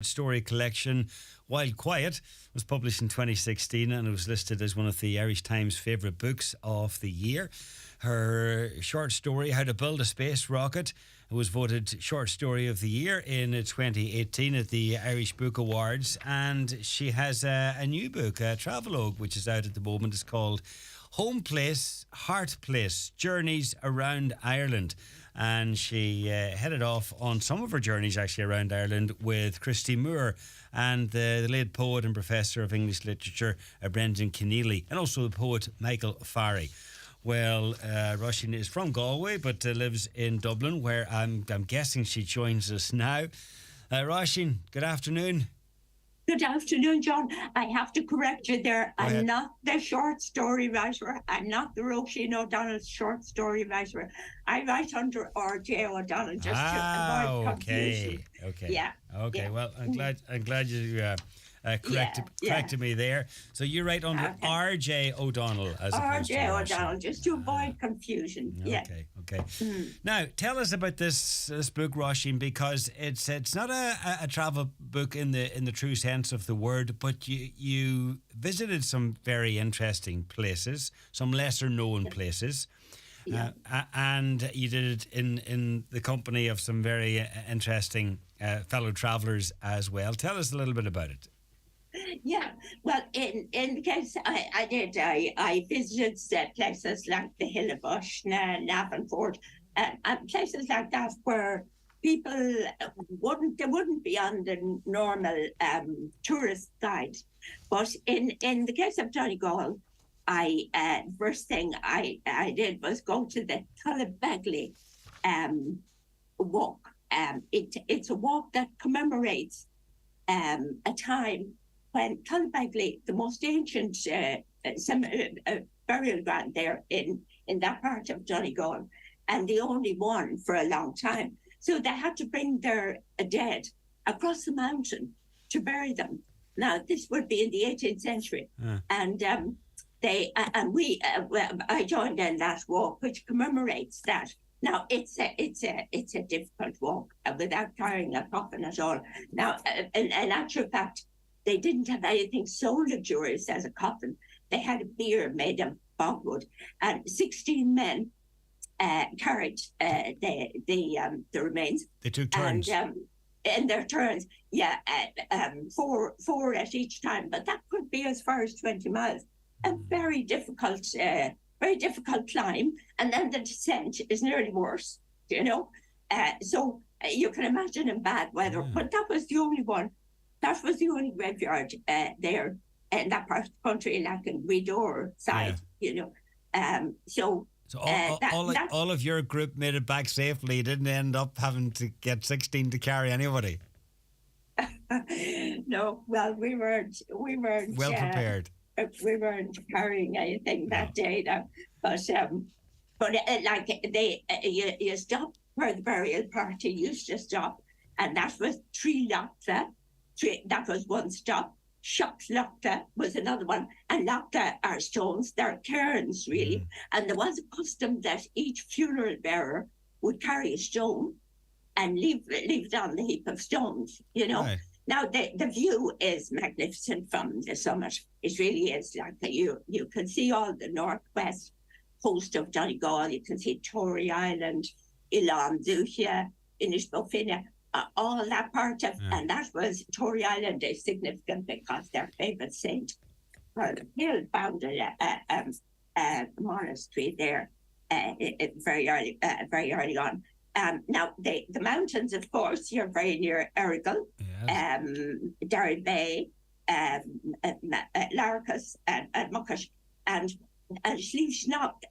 story collection, Wild Quiet, was published in 2016 and it was listed as one of the Irish Times favourite books of the year. Her short story, How to Build a Space Rocket, was voted Short Story of the Year in 2018 at the Irish Book Awards. And she has a new book, a travelogue, which is out at the moment. It's called Home Place, Heart Place, Journeys Around Ireland. And she headed off on some of her journeys actually around Ireland with Christy Moore and the late poet and professor of English literature, Brendan Keneally, and also the poet Michael Farry. Well, Roisin is from Galway but lives in Dublin, where I'm guessing she joins us now. Roisin, good afternoon. Good afternoon, John. I have to correct you there. I'm not the short story writer. I'm not the Roisin O'Donnell's short story writer. I write under R.J. O'Donnell just to avoid confusion. Okay. Yeah. Okay. Yeah. Well, I'm glad you corrected me there. So you write under R.J. O'Donnell as opposed to R.J. O'Donnell, just to avoid confusion. Yeah. Okay. Now, tell us about this book, Roisin, because it's not a travel book in the true sense of the word, but you visited some very interesting places, some lesser known places. Yeah. And you did it in the company of some very interesting fellow travellers as well. Tell us a little bit about it. Yeah, well, in the case I visited places like the Hill of Ush, Navanford, and places like that where people wouldn't be on the normal tourist guide. But in the case of Donegal, first thing I did was go to the Tullabegley walk. It's a walk that commemorates a time when Tullabegley, the most ancient burial ground there in that part of Donegal, and the only one for a long time. So they had to bring their dead across the mountain to bury them. Now, this would be in the 18th century. And I joined in that walk, which commemorates that. Now, it's a difficult walk without carrying a coffin at all. Now, in actual fact, they didn't have anything so luxurious as a coffin. They had a bier made of bogwood, and 16 men carried the remains. They took turns. And in their turns, four at each time, but that could be as far as 20 miles. A very difficult climb, and then the descent is nearly worse, so you can imagine in bad weather. But that was the only one. That was the only graveyard there in that part of the country, like in Gweedore side, So all of your group made it back safely. You didn't end up having to get 16 to carry anybody. No, well, we weren't well prepared. We weren't carrying anything that day, now. But you stop where the burial party used to stop, and that was Trílachta. That was one stop. Shoplachta was another one, and Lachta are stones. They're cairns, really. And there was a custom that each funeral bearer would carry a stone and leave it on the heap of stones. Right. Now, the view is magnificent from the summit. It really is. Like you can see all the northwest coast of Donegal. You can see Tory Island, Ilan, Zuchia, Inishbofina, all that part of, and that was Tory Island is significant because their favourite saint, Hill, founded a monastery there very early on. Now, the mountains, of course, you're very near Errigal, Derry Bay, Larcus, and Muckish, and Slieve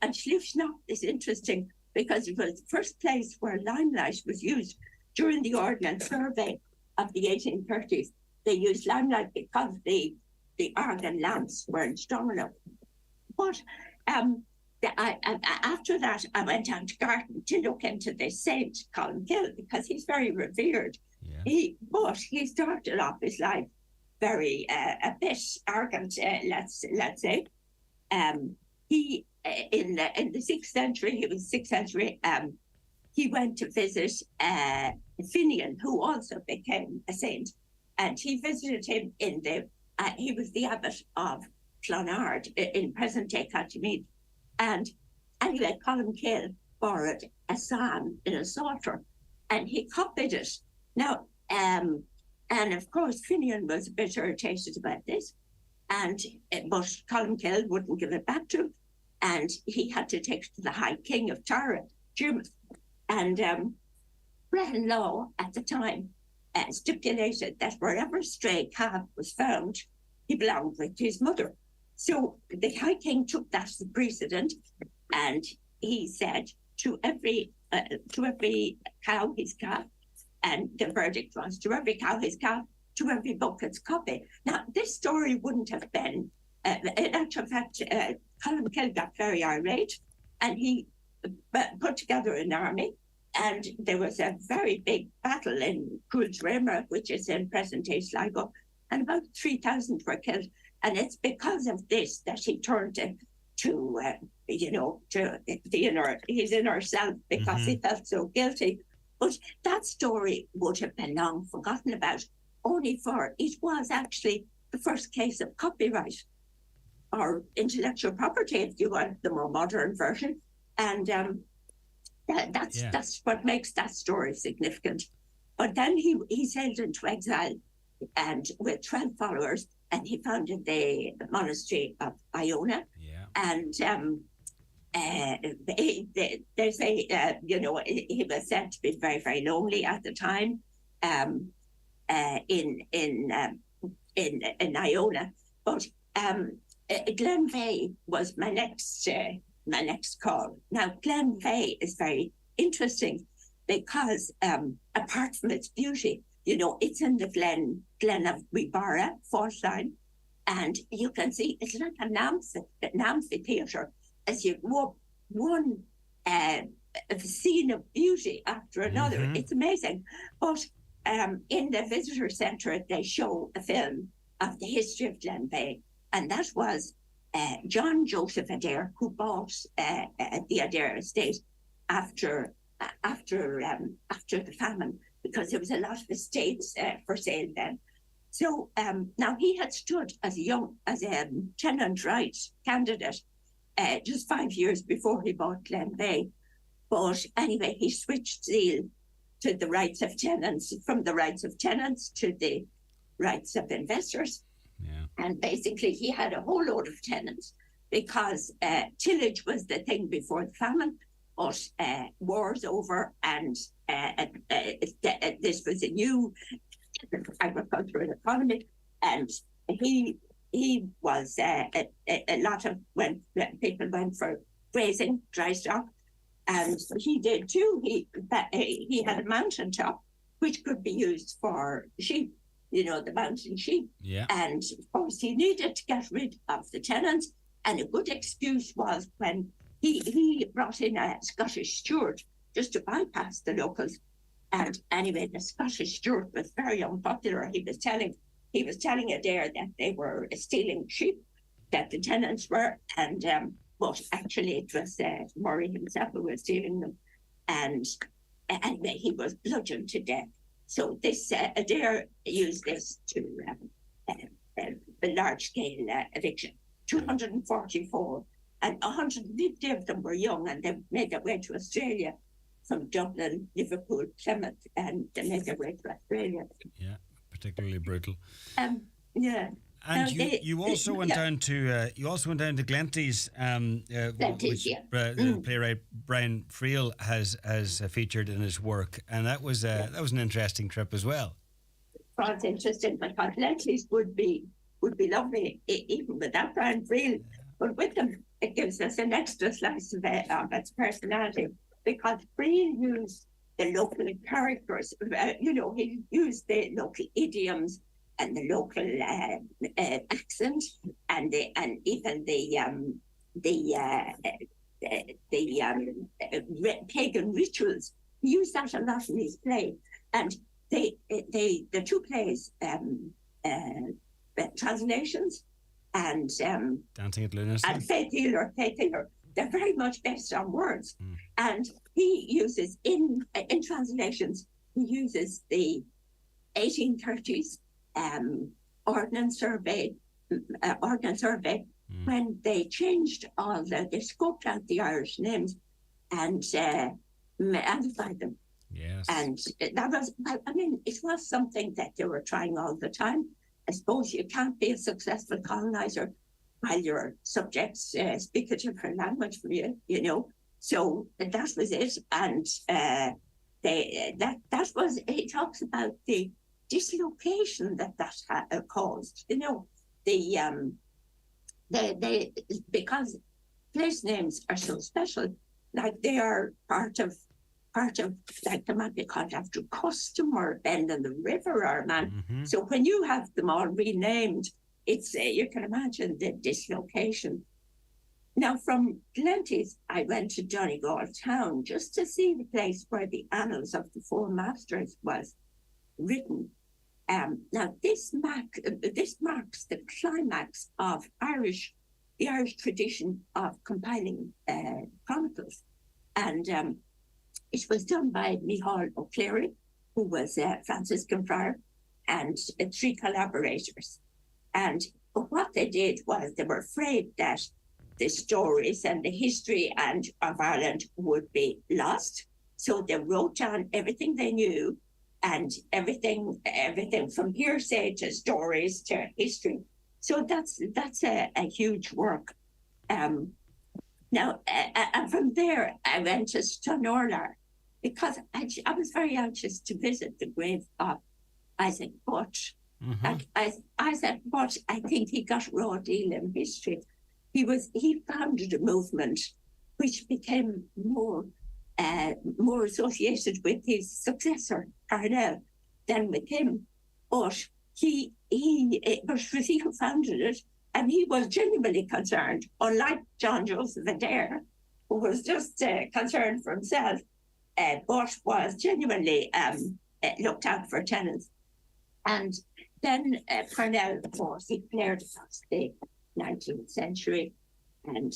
And Slieve is interesting because it was the first place where limelight was used during the Ordnance Survey of the 1830s. They used limelight because the argon lamps weren't strong enough. But after that, I went down to Garton to look into the Saint Columcille because he's very revered. But he started off his life very a bit arrogant, let's say. He in the 6th century, he went to visit Finian, who also became a saint. and he visited him in he was the abbot of Clonard in present-day County Meath. And anyway, Colmcille borrowed a psalm in a psalter, and he copied it. Now, and of course, Finian was a bit irritated about this, but Colmcille wouldn't give it back to him, and he had to take it to the High King of Tara, Jim. And Breslin law at the time stipulated that wherever a stray calf was found, he belonged with his mother. So the High King took that as the precedent, and he said to every cow his calf, and the verdict was to every cow his calf, to every buck its copy. Now, this story wouldn't have been, in actual fact, Colmcille got very irate, and he put together an army, and there was a very big battle in Coolsremer, which is in present-day Sligo, and about 3,000 were killed. And it's because of this that he turned to his inner self, because he felt so guilty. But that story would have been long forgotten about, only for it was actually the first case of copyright or intellectual property, if you want the more modern version. And that's what makes that story significant. But then he sailed into exile, and with 12 followers, and he founded the monastery of Iona. Yeah. And there's he was said to be very, very lonely at the time in Iona. But Glenveigh was my next call. Now, Glenveigh is very interesting because apart from its beauty, it's in the Glen of Webarra, fault line, and you can see it's like an amphitheatre as you walk one scene of beauty after another. Mm-hmm. It's amazing. But in the visitor centre, they show a film of the history of Glenveigh, and that was John Joseph Adair, who bought the Adair estate after the famine, because there was a lot of estates for sale then. So now he had stood as a tenant rights candidate just 5 years before he bought Glenveigh. But anyway, he switched zeal to the rights of tenants, from the rights of tenants to the rights of investors. Yeah. And basically he had a whole load of tenants because tillage was the thing before the famine, but war's over, and this was a new agricultural economy, and he was a lot of when people went for grazing, dry stock, and he did too. He had a mountain top which could be used for sheep, the mountain sheep. Yeah. And of course he needed to get rid of the tenants, and a good excuse was when he brought in a Scottish steward just to bypass the locals. And anyway, the Scottish steward was very unpopular. He was telling Adair that they were stealing sheep, that the tenants were, and but actually it was Murray himself who was stealing them. And anyway, he was bludgeoned to death. So this Adair used this to a large-scale eviction, 244, and 150 of them were young, and they made their way to Australia from Dublin, Liverpool, Plymouth, and they made their way to Australia. Yeah, particularly brutal. Yeah. And you also went down to Glenties, which playwright Brian Friel has featured in his work, and that was an interesting trip as well. Well, it's interesting because Glenties would be lovely even without Brian Friel, but with them it gives us an extra slice of its personality, because Friel used the local characters. He used the local idioms and the local accent, and even the pagan rituals. He used that a lot in his play, and the two plays, translations and Dancing at Lunacy and Faith Healer, they're very much based on words. And he uses in translations, he uses the 1830s ordnance survey, when they changed they scoped out the Irish names and amplified them. Yes. And that was, I mean, it was something that they were trying all the time. I suppose you can't be a successful colonizer while your subjects speak a different language from you, you know. So that was it. And that was, he talks about the dislocation that caused, you know, because place names are so special, like they are part of like they might be called after custom or bend in the river or man. Mm-hmm. So when you have them all renamed, it's you can imagine the dislocation. Now from Glenties, I went to Donegal town just to see the place where the Annals of the Four Masters was written. Now this marks the climax of the Irish tradition of compiling chronicles, and it was done by Micheál O'Clery, who was a Franciscan friar, and 3 collaborators. And what they did was they were afraid that the stories and the history of Ireland would be lost. So they wrote down everything they knew and everything from hearsay to stories to history. So that's a huge work. Now, and from there, I went to Stranorlar because I was very anxious to visit the grave of Isaac Butt. Mm-hmm. Isaac Butt, I think he got a raw deal in history. He founded a movement which became more associated with his successor, Parnell, than with him. But it was he who founded it, and he was genuinely concerned, unlike John Joseph Adair, who was just concerned for himself, but was genuinely looked out for tenants. And then Parnell, of course, he flared across the 19th century, and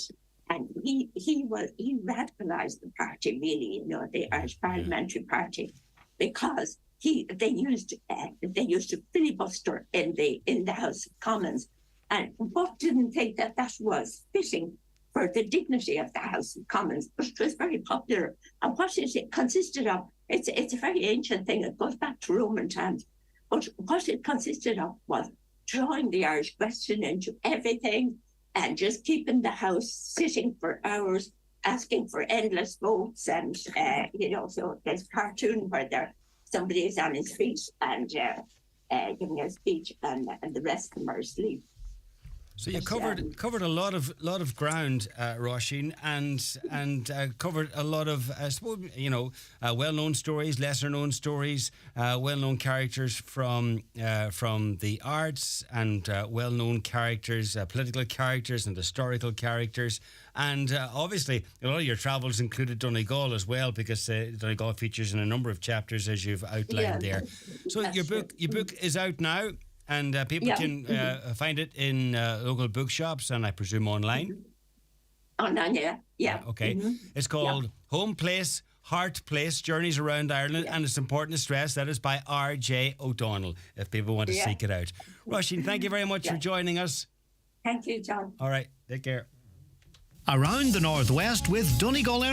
he radicalized the party, really, you know, the Irish Parliamentary Party, because they used to filibuster in the House of Commons, and Butt didn't think that was fitting for the dignity of the House of Commons, but it was very popular. And what it consisted of, it's a very ancient thing. It goes back to Roman times, but what it consisted of was drawing the Irish question into everything and just keeping the House sitting for hours, asking for endless votes. And, you know, so there's a cartoon where somebody is on his feet and giving a speech, and the rest of them are asleep. So you covered a lot of ground, Roisin, and covered a lot of, I suppose, you know, well-known stories, lesser-known stories, well-known characters from the arts, and well-known characters, political characters, and historical characters, and obviously a lot of your travels included Donegal as well, because Donegal features in a number of chapters as you've outlined there. So your book is out now. And people can find it in local bookshops and I presume online. Online, yeah. Okay. Mm-hmm. It's called Home Place, Heart Place, Journeys Around Ireland. And it's important to stress that is by R.J. O'Donnell, if people want to seek it out. Roisin, thank you very much for joining us. Thank you, John. All right. Take care. Around the Northwest with Donegal